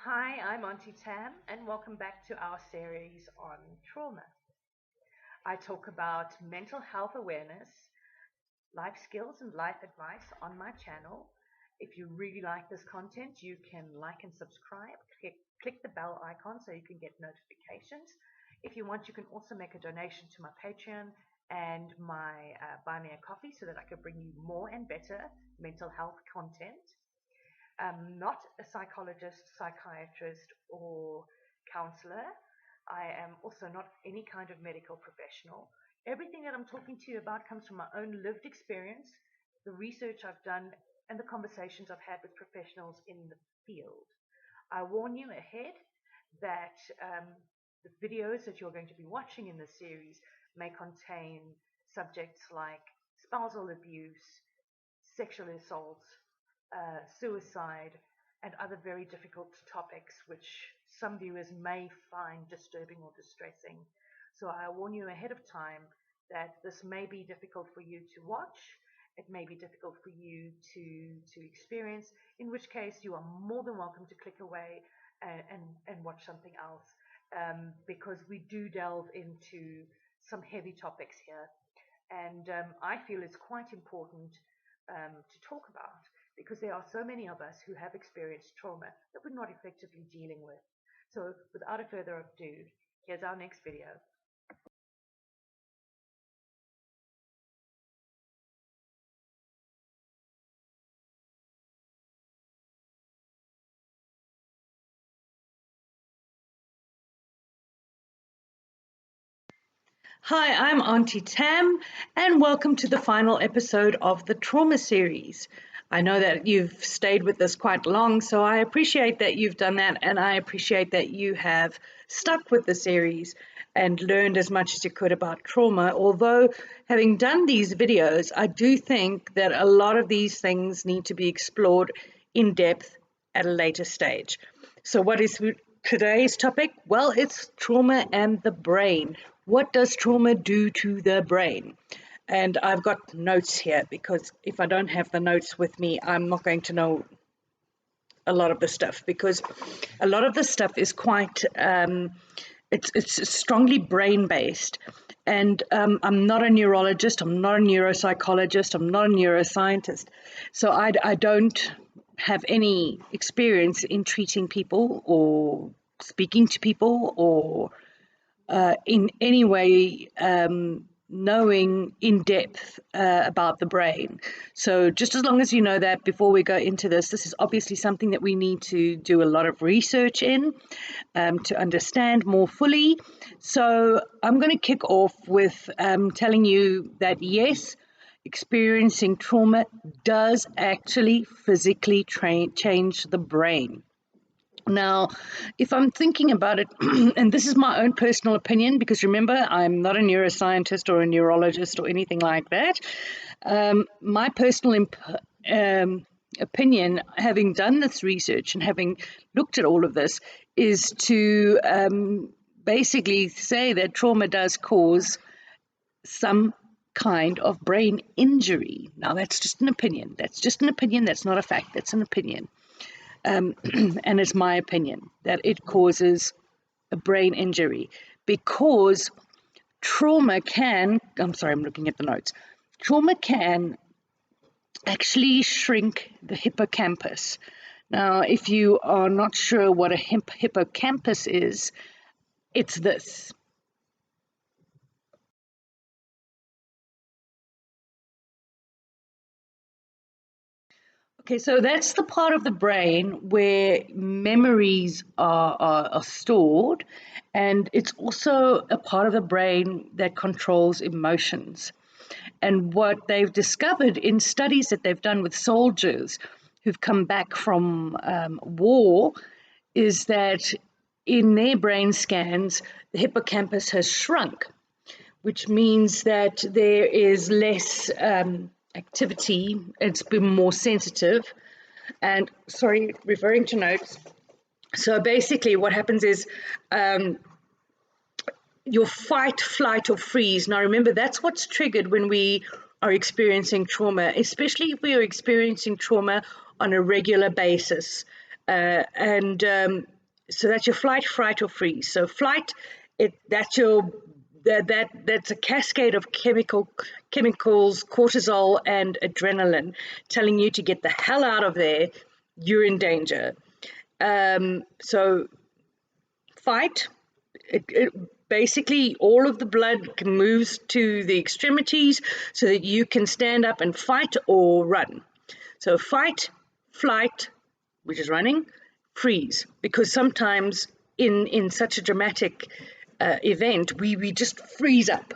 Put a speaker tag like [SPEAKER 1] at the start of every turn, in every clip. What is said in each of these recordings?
[SPEAKER 1] Hi, I'm Auntie Tam, and welcome back to our series on trauma. I talk about mental health awareness, life skills, and life advice on my channel. If you really like this content, you can like and subscribe. Click the bell icon so you can get notifications. If you want, you can also make a donation to my Patreon and my Buy Me a Coffee so that I can bring you more and better mental health content. I'm not a psychologist, psychiatrist, or counselor. I am also not any kind of medical professional. Everything that I'm talking to you about comes from my own lived experience, the research I've done, and the conversations I've had with professionals in the field. I warn you ahead that the videos that you're going to be watching in this series may contain subjects like spousal abuse, sexual assault, suicide, and other very difficult topics which some viewers may find disturbing or distressing. So I warn you ahead of time that this may be difficult for you to watch. It may be difficult for you to experience, in which case you are more than welcome to click away and watch something else, because we do delve into some heavy topics here. And I feel it's quite important to talk about because there are so many of us who have experienced trauma that we're not effectively dealing with. So without a further ado, here's our next video. Hi, I'm Auntie Tam, and welcome to the final episode of the Trauma series. I know that you've stayed with us quite long, so I appreciate that you've done that, and I appreciate that you have stuck with the series and learned as much as you could about trauma. Although, having done these videos, I do think that a lot of these things need to be explored in depth at a later stage. So, what is today's topic? Well, it's trauma and the brain. What does trauma do to the brain? And I've got notes here because if I don't have the notes with me, I'm not going to know a lot of the stuff because a lot of the stuff is quite, it's strongly brain based. And I'm not a neurologist, I'm not a neuropsychologist, I'm not a neuroscientist. So I don't have any experience in treating people or speaking to people or in any way knowing in depth about the brain. So just as long as you know that before we go into this, this is obviously something that we need to do a lot of research in to understand more fully. So I'm going to kick off with telling you that yes, experiencing trauma does actually physically change the brain. Now, if I'm thinking about it, and this is my own personal opinion, because remember, I'm not a neuroscientist or a neurologist or anything like that. My personal opinion, having done this research and having looked at all of this, is to basically say that trauma does cause some kind of brain injury. Now, that's just an opinion. That's just an opinion. That's not a fact. That's an opinion. And it's my opinion that it causes a brain injury because trauma can, I'm sorry, I'm looking at the notes. Trauma can actually shrink the hippocampus. Now, if you are not sure what a hippocampus is, it's this. Okay, so that's the part of the brain where memories are stored, and it's also a part of the brain that controls emotions. And what they've discovered in studies that they've done with soldiers who've come back from war is that in their brain scans, the hippocampus has shrunk, which means that there is less activity, it's been more sensitive. And sorry, referring to notes. So basically, what happens is your fight, flight, or freeze. Now, remember, that's what's triggered when we are experiencing trauma, especially if we are experiencing trauma on a regular basis. And So that's your flight, fright, or freeze. So flight, that's a cascade of chemicals, cortisol and adrenaline, telling you to get the hell out of there. You're in danger. So fight, basically all of the blood moves to the extremities so that you can stand up and fight or run. So fight, flight, which is running, freeze, because sometimes in such a dramatic event, we just freeze up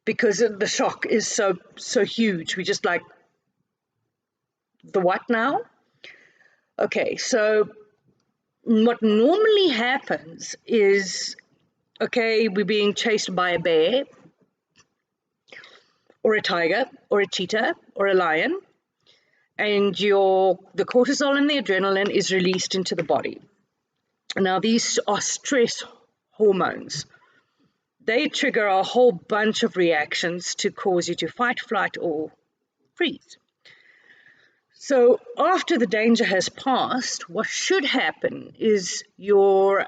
[SPEAKER 1] because the shock is so huge. We just like, the what now? Okay, so what normally happens is, okay, we're being chased by a bear or a tiger or a cheetah or a lion, and the cortisol and the adrenaline is released into the body. Now, these are stress hormones. They trigger a whole bunch of reactions to cause you to fight, flight, or freeze. So after the danger has passed, what should happen is your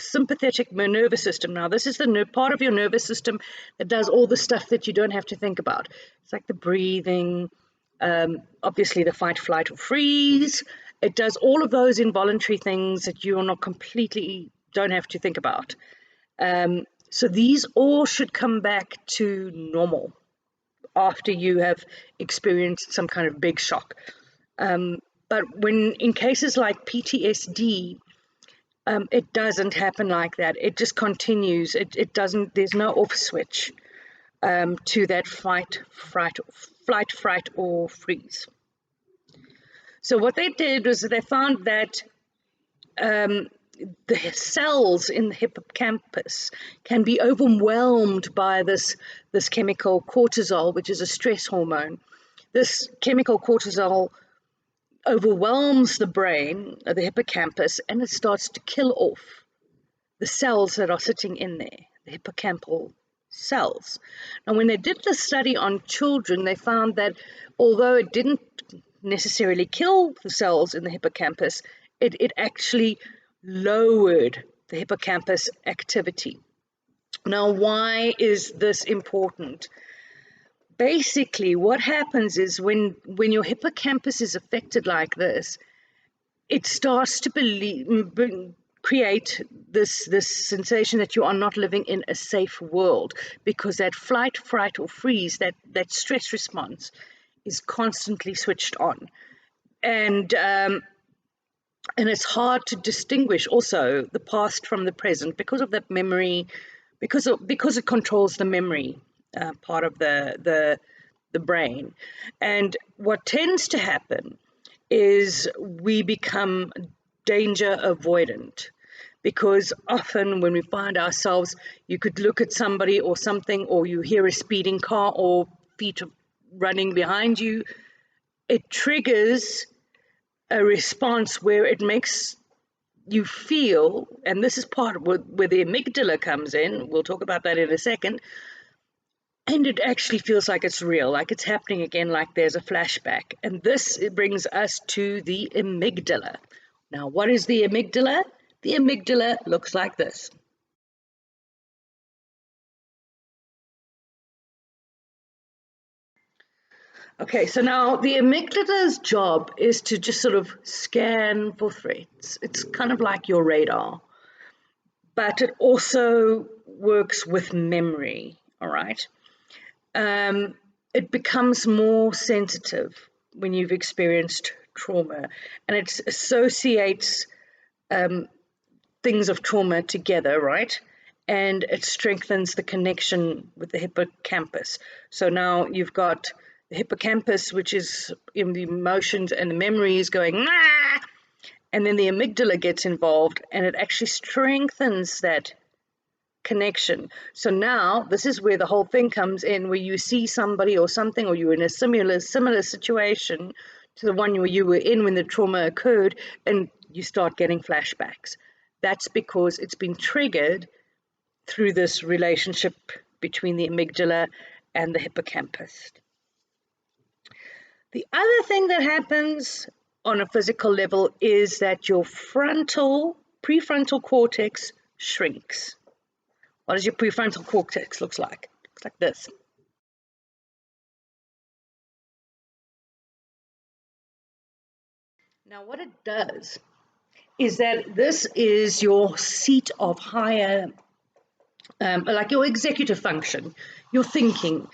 [SPEAKER 1] sympathetic nervous system. Now, this is the part of your nervous system that does all the stuff that you don't have to think about. It's like the breathing, obviously the fight, flight, or freeze. It does all of those involuntary things that you are not completely don't have to think about. So these all should come back to normal after you have experienced some kind of big shock. But in cases like PTSD, it doesn't happen like that. It just continues. It doesn't, there's no off switch to that flight, fright, or freeze. So what they did was they found that the cells in the hippocampus can be overwhelmed by this chemical cortisol, which is a stress hormone. This chemical cortisol overwhelms the brain, the hippocampus, and it starts to kill off the cells that are sitting in there, the hippocampal cells. Now, when they did the study on children, they found that although it didn't necessarily kill the cells in the hippocampus, it actually lowered the hippocampus activity. Now, why is this important? Basically, what happens is when your hippocampus is affected like this, it starts to create this sensation that you are not living in a safe world, because that flight, fright, or freeze, that stress response is constantly switched on. And it's hard to distinguish also the past from the present because of that memory, because it controls the memory part of the brain. And what tends to happen is we become danger avoidant, because often when we find ourselves, you could look at somebody or something, or you hear a speeding car or feet running behind you, it triggers a response where it makes you feel, and this is part of where the amygdala comes in, we'll talk about that in a second, and it actually feels like it's real, like it's happening again, like there's a flashback. And this brings us to the amygdala. Now, what is the amygdala? The amygdala looks like this. Okay, so now the amygdala's job is to just sort of scan for threats. It's kind of like your radar, but it also works with memory, all right? It becomes more sensitive when you've experienced trauma, and it associates things of trauma together, right? And it strengthens the connection with the hippocampus. So now you've got the hippocampus, which is in the emotions and the memories going, ah! And then the amygdala gets involved, and it actually strengthens that connection. So now this is where the whole thing comes in, where you see somebody or something, or you're in a similar situation to the one where you were in when the trauma occurred, and you start getting flashbacks. That's because it's been triggered through this relationship between the amygdala and the hippocampus. The other thing that happens on a physical level is that your prefrontal cortex shrinks. What does your prefrontal cortex look like? It looks like this. Now, what it does is that this is your seat of higher, like your executive function, your thinking.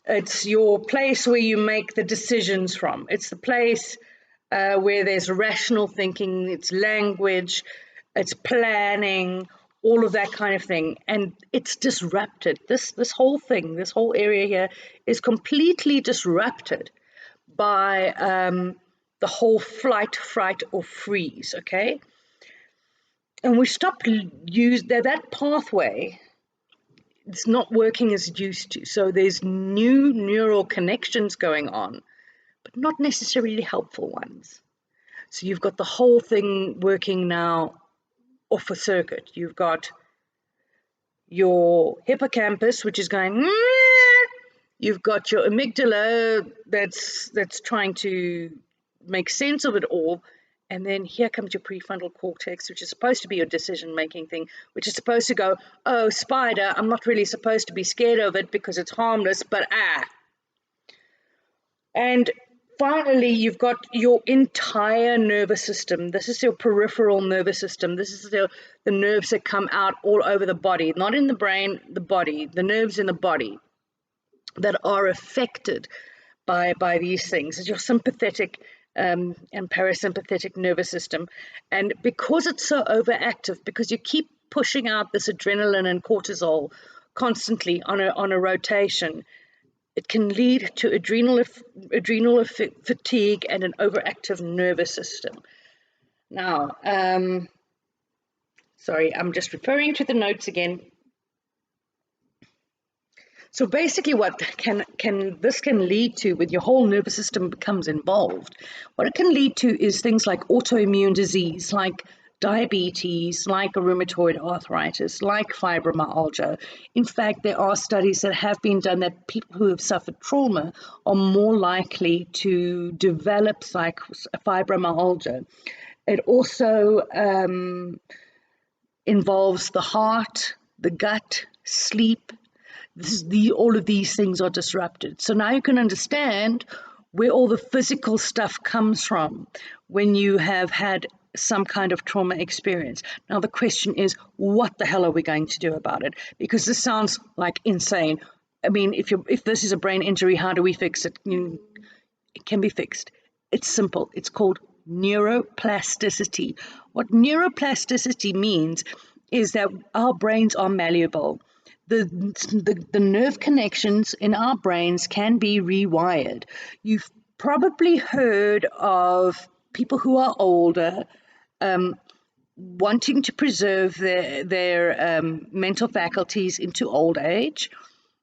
[SPEAKER 1] It's your place where you make the decisions from. It's the place where there's rational thinking, it's language, it's planning, all of that kind of thing. And it's disrupted. This whole thing, this whole area here is completely disrupted by the whole flight, fright, or freeze, okay? And we stop that pathway. It's not working as it used to. So there's new neural connections going on, but not necessarily helpful ones. So you've got the whole thing working now off a circuit. You've got your hippocampus, which is going, you've got your amygdala that's trying to make sense of it all. And then here comes your prefrontal cortex, which is supposed to be your decision-making thing, which is supposed to go, oh, spider, I'm not really supposed to be scared of it because it's harmless, but And finally, you've got your entire nervous system. This is your peripheral nervous system. This is the nerves that come out all over the body, not in the brain, the body, the nerves in the body that are affected by these things. It's your sympathetic and parasympathetic nervous system. And because it's so overactive, because you keep pushing out this adrenaline and cortisol constantly on a rotation, it can lead to adrenal fatigue and an overactive nervous system. Now, sorry, I'm just referring to the notes again. So basically what this can lead to when your whole nervous system becomes involved, what it can lead to is things like autoimmune disease, like diabetes, like rheumatoid arthritis, like fibromyalgia. In fact, there are studies that have been done that people who have suffered trauma are more likely to develop like fibromyalgia. It also involves the heart, the gut, sleep. All of these things are disrupted. So now you can understand where all the physical stuff comes from when you have had some kind of trauma experience. Now the question is, what the hell are we going to do about it? Because this sounds like insane. I mean, if this is a brain injury, how do we fix it? It can be fixed. It's simple. It's called neuroplasticity. What neuroplasticity means is that our brains are malleable. The nerve connections in our brains can be rewired. You've probably heard of people who are older wanting to preserve their mental faculties into old age.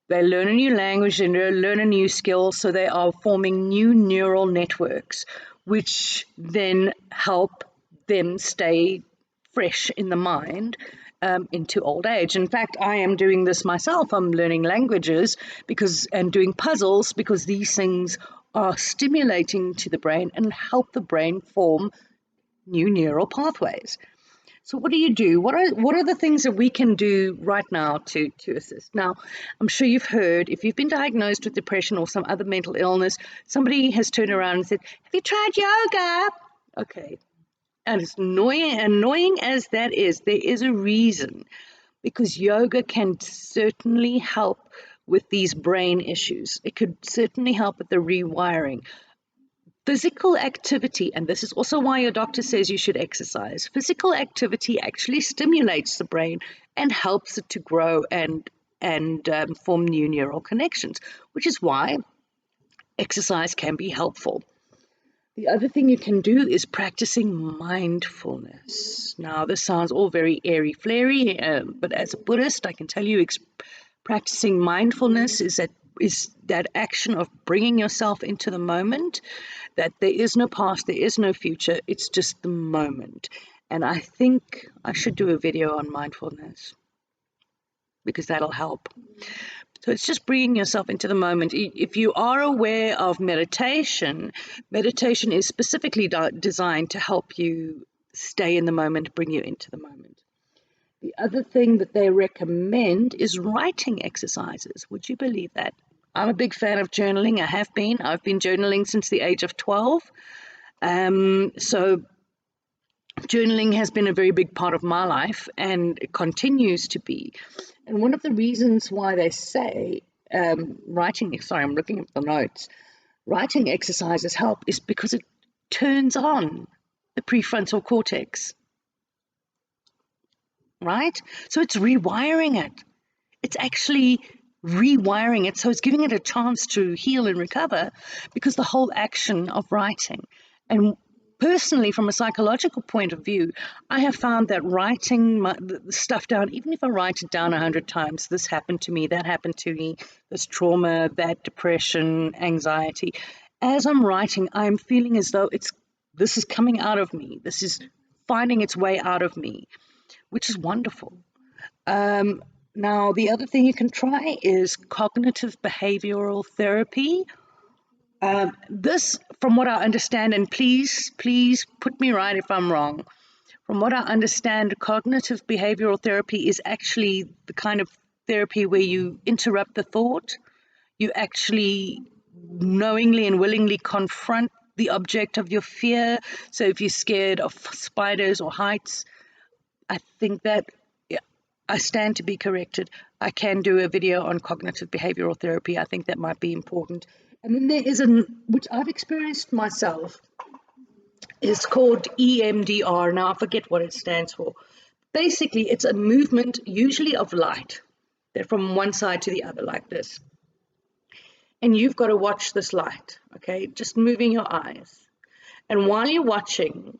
[SPEAKER 1] They learn a new language, they learn a new skill, so they are forming new neural networks, which then help them stay fresh in the mind into old age. In fact, I am doing this myself. I'm learning languages and doing puzzles because these things are stimulating to the brain and help the brain form new neural pathways. So what do you do? What are the things that we can do right now to assist? Now, I'm sure you've heard, if you've been diagnosed with depression or some other mental illness, somebody has turned around and said, have you tried yoga? Okay. And as annoying as that is, there is a reason, because yoga can certainly help with these brain issues. It could certainly help with the rewiring. Physical activity, and this is also why your doctor says you should exercise. Physical activity actually stimulates the brain and helps it to grow and form new neural connections, which is why exercise can be helpful. The other thing you can do is practicing mindfulness. Now, this sounds all very airy-flairy, but as a Buddhist, I can tell you practicing mindfulness is that action of bringing yourself into the moment, that there is no past, there is no future, it's just the moment. And I think I should do a video on mindfulness because that'll help. So it's just bringing yourself into the moment. If you are aware of meditation, meditation is specifically designed to help you stay in the moment, bring you into the moment. The other thing that they recommend is writing exercises. Would you believe that? I'm a big fan of journaling. I've been journaling since the age of 12. So journaling has been a very big part of my life, and it continues to be. And one of the reasons why they say I'm looking at the notes, writing exercises help is because it turns on the prefrontal cortex, right? So it's rewiring it. It's actually rewiring it. So it's giving it a chance to heal and recover, because the whole action of writing. And personally, from a psychological point of view, I have found that writing the stuff down, even if I write it down 100 times, this happened to me, that happened to me, this trauma, that depression, anxiety, as I'm writing, I'm feeling as though this is coming out of me. This is finding its way out of me, which is wonderful. Now, the other thing you can try is cognitive behavioral therapy. This, from what I understand, and please put me right if I'm wrong, from what I understand, cognitive behavioral therapy is actually the kind of therapy where you interrupt the thought, you actually knowingly and willingly confront the object of your fear. So if you're scared of spiders or heights, I think that I stand to be corrected. I can do a video on cognitive behavioral therapy. I think that might be important. And then there is which I've experienced myself. It's called EMDR. Now I forget what it stands for. Basically, it's a movement, usually of light. They're from one side to the other like this. And you've got to watch this light, okay? Just moving your eyes. And while you're watching,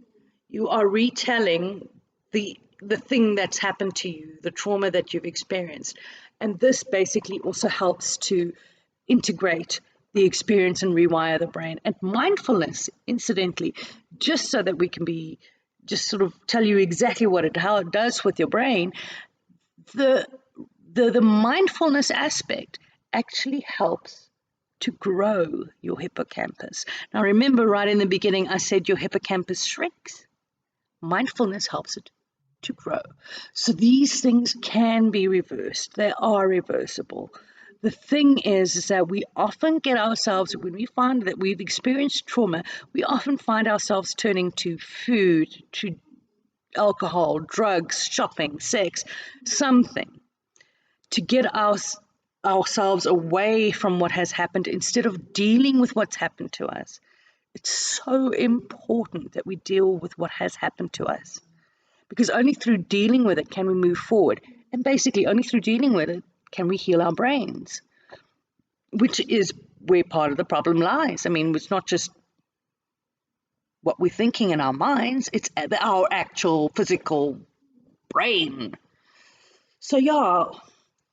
[SPEAKER 1] you are retelling the thing that's happened to you, the trauma that you've experienced. And this basically also helps to integrate the experience and rewire the brain. And mindfulness, incidentally, just so that we can just sort of tell you exactly how it does with your brain, the mindfulness aspect actually helps to grow your hippocampus. Now remember, right in the beginning, I said your hippocampus shrinks. Mindfulness helps it to grow. So these things can be reversed. They are reversible. The thing is that we often get ourselves, when we find that we've experienced trauma, we often find ourselves turning to food, to alcohol, drugs, shopping, sex, something to get ourselves away from what has happened instead of dealing with what's happened to us. It's so important that we deal with what has happened to us, because only through dealing with it can we move forward. And basically, only through dealing with it can we heal our brains, which is where part of the problem lies. I mean, it's not just what we're thinking in our minds, it's our actual physical brain. So, yeah,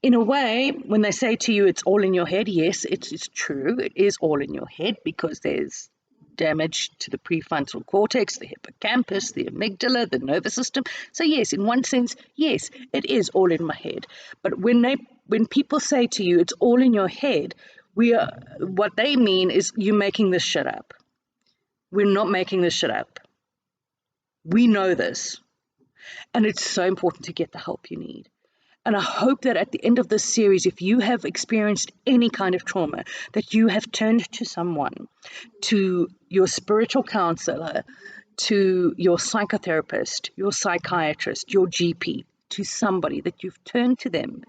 [SPEAKER 1] in a way, when they say to you it's all in your head, yes, it's true. It is all in your head, because there's damage to the prefrontal cortex, the hippocampus, the amygdala, the nervous system. So yes, in one sense, yes, it is all in my head. But when people say to you it's all in your head, what they mean is you're making this shit up. We're not making this shit up. We know this. And it's so important to get the help you need. And I hope that at the end of this series, if you have experienced any kind of trauma, that you have turned to someone, to your spiritual counselor, to your psychotherapist, your psychiatrist, your GP, to somebody, that you've turned to them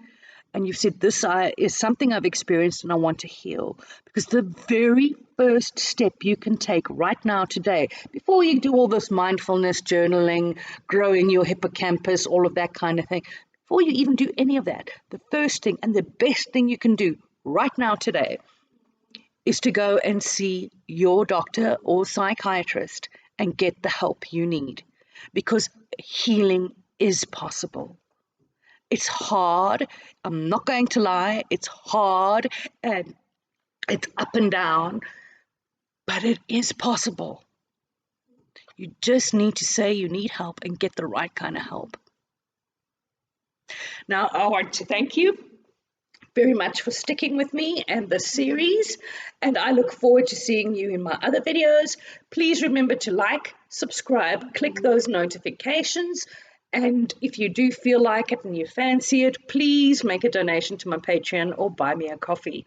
[SPEAKER 1] and you've said, this is something I've experienced and I want to heal. Because the very first step you can take right now, today, before you do all this mindfulness, journaling, growing your hippocampus, all of that kind of thing, before you even do any of that, the first thing and the best thing you can do right now today is to go and see your doctor or psychiatrist and get the help you need, because healing is possible. It's hard. I'm not going to lie. It's hard and it's up and down, but it is possible. You just need to say you need help and get the right kind of help. Now, I want to thank you very much for sticking with me and this series, and I look forward to seeing you in my other videos. Please remember to like, subscribe, click those notifications, and if you do feel like it and you fancy it, please make a donation to my Patreon or buy me a coffee.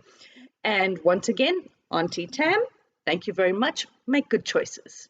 [SPEAKER 1] And once again, Auntie Tam, thank you very much. Make good choices.